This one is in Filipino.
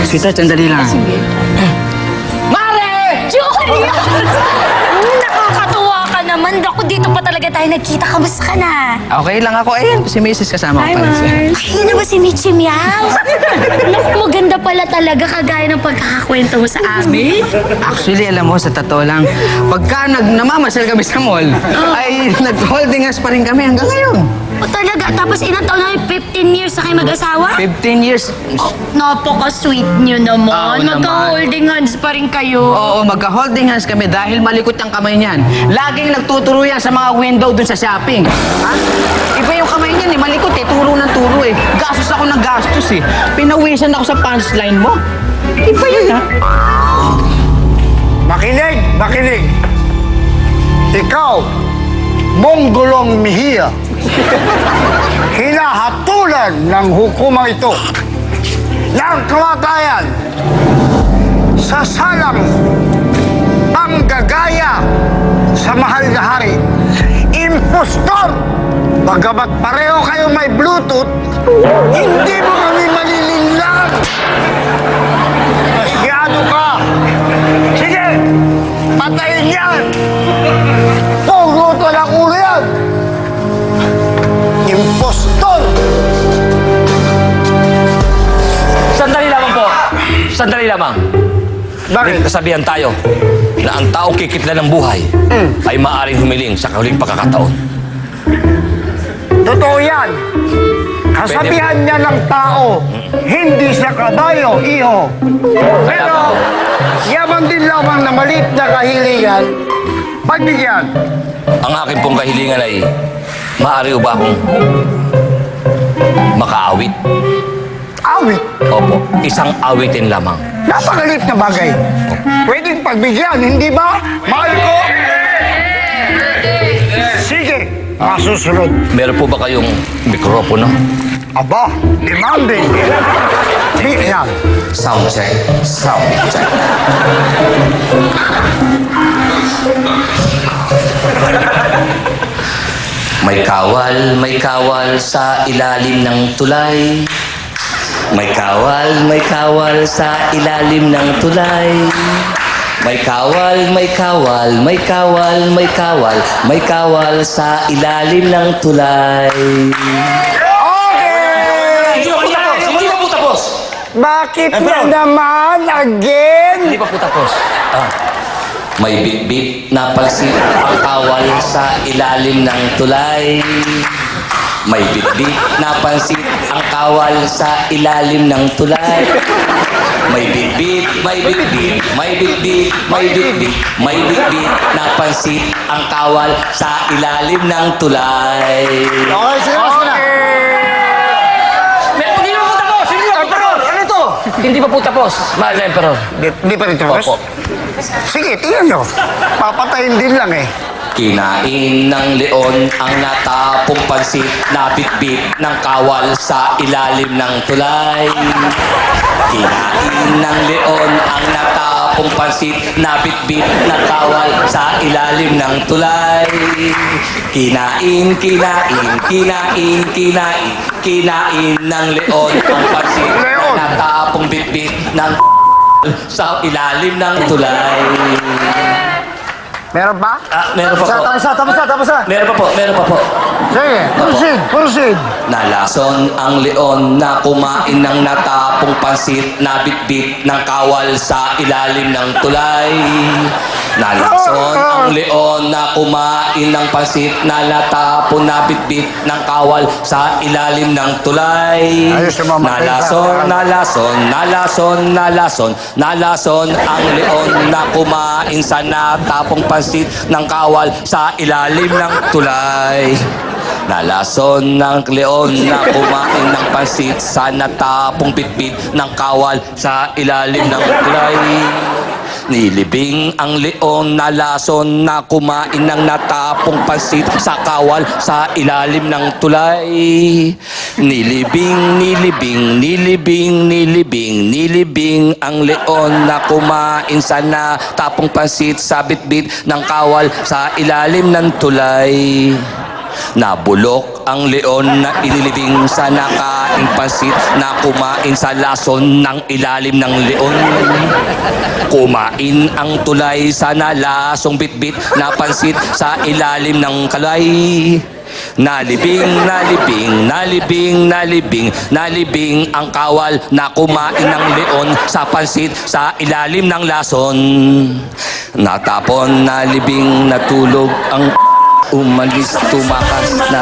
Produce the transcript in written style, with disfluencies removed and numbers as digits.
Sweetheart, sandali lang. Mare! Julia! Nakakatuwa ka naman. Naku, dito pa talaga tayo nagkita. Kamusta ka na? Okay lang ako. Ayan, si Mrs. kasama ko pala. Ay, yun na ba si Michi Miao? Naku, maganda pala talaga kagaya ng pagkakakwento mo sa amin. Actually, alam mo, sa totoo lang, pagka namamasal kami sa mall, ay nag-holding hands pa rin kami hanggang ngayon. O talaga? Tapos ilang taon na 15 years na kayo mag-asawa? 15 years. Napaka-sweet nyo naman. Oo naman. Magka-holding hands pa rin kayo. Oo, magka-holding hands kami dahil malikot ang kamay niyan. Laging nagtuturo yan sa mga window dun sa shopping. Ha? Iba yung kamay niyan eh, malikot eh, turo ng turo eh. Gastos ako ng gastos eh. Pinawisan ako sa punchline mo. Iba yun ha? Makinig, makinig. Ikaw, Bonggolong Mejia, hinahatulan ng hukumang ito ng kamatayan sa salang panggagaya sa mahal na hari. Impostor! Bagamat pareho kayo may Bluetooth, hindi mo kami malilinlang! Masyado ka! Sige! Patayin yan! Puro walang ulo yan! Impostor! Sandali lamang po. Sandali lamang. Bakit? May kasabihan tayo na ang taong kikitla ng buhay ay maaaring humiling sa huling pagkakataon. Totoo yan! Kasabihan niya ng tao, hindi sa kabayo, iho. Pero, yaman din lamang na maliit na kahilingan, pagbigyan. Ang akin pong kahilingan ay maaari ba akong makaawit? Awit, Opo, isang awitin lamang. napakaliit na bagay. Pwedeng pagbigyan, hindi ba? Mahal ko! Sige, masusunod. Meron po ba kayong mikropono? Aba, demanding. Yan. Sound check. Sound check. May kawal sa ilalim ng tulay. May kawal sa ilalim ng tulay. May kawal sa ilalim ng tulay. Okay! Hindi pa po tapos! Bakit na naman again? Hindi pa po tapos. May bit-bit na pansit ang kawal sa ilalim ng tulay. May bit-bit na pansit ang kawal sa ilalim ng tulay. May bit-bit na pansit ang kawal sa ilalim ng tulay. Okay, sige, sige na. Hindi pa po tapos! Emperor! Ano ito? Hindi pa po tapos, mahal na Emperor. Di pa rin tapos? Opo. Sige, tingnan nyo. Papatayin din lang eh. Kinain ng leon ang natapong pansit na bitbit ng kawal sa ilalim ng tulay. Kinain ng leon ang natapong pansit na bitbit ng kawal sa ilalim ng tulay. Kinain ng leon ang pansit na natapong bitbit ng sa ilalim ng tulay. Meron pa? Meron pa po. Tapos na. Meron pa po. Sige, proceed. Nalason ang leon na kumain ng natapong pansit na bitbit ng kawal sa ilalim ng tulay. Nalason ang leon na kumain ng pansit na natapong na bitbit ng kawal sa ilalim ng tulay. Ayos yung mamatay ka. Nalason ang leon na kumain sa natapong pansit ng kawal sa ilalim ng tulay. Nalason ng leon na kumain ng pansit sa natapong bitbit ng kawal sa ilalim ng tulay. Nilibing ang leon na lason na kumain ng natapong pansit sa kawal sa ilalim ng tulay. Nilibing ang leon na kumain sa natapong pansit sa bitbit ng kawal sa ilalim ng tulay. Nabulok ang leon na inilibing sa nakaing pansit na kumain sa lason ng ilalim ng leon. Kumain ang tulay sa nalasong bitbit na pansit sa ilalim ng kalay. Nalibing, nalibing, nalibing, nalibing, nalibing ang kawal na kumain ng leon sa pansit sa ilalim ng lason. Natapon, nalibing, natulog ang umalis, tumakas na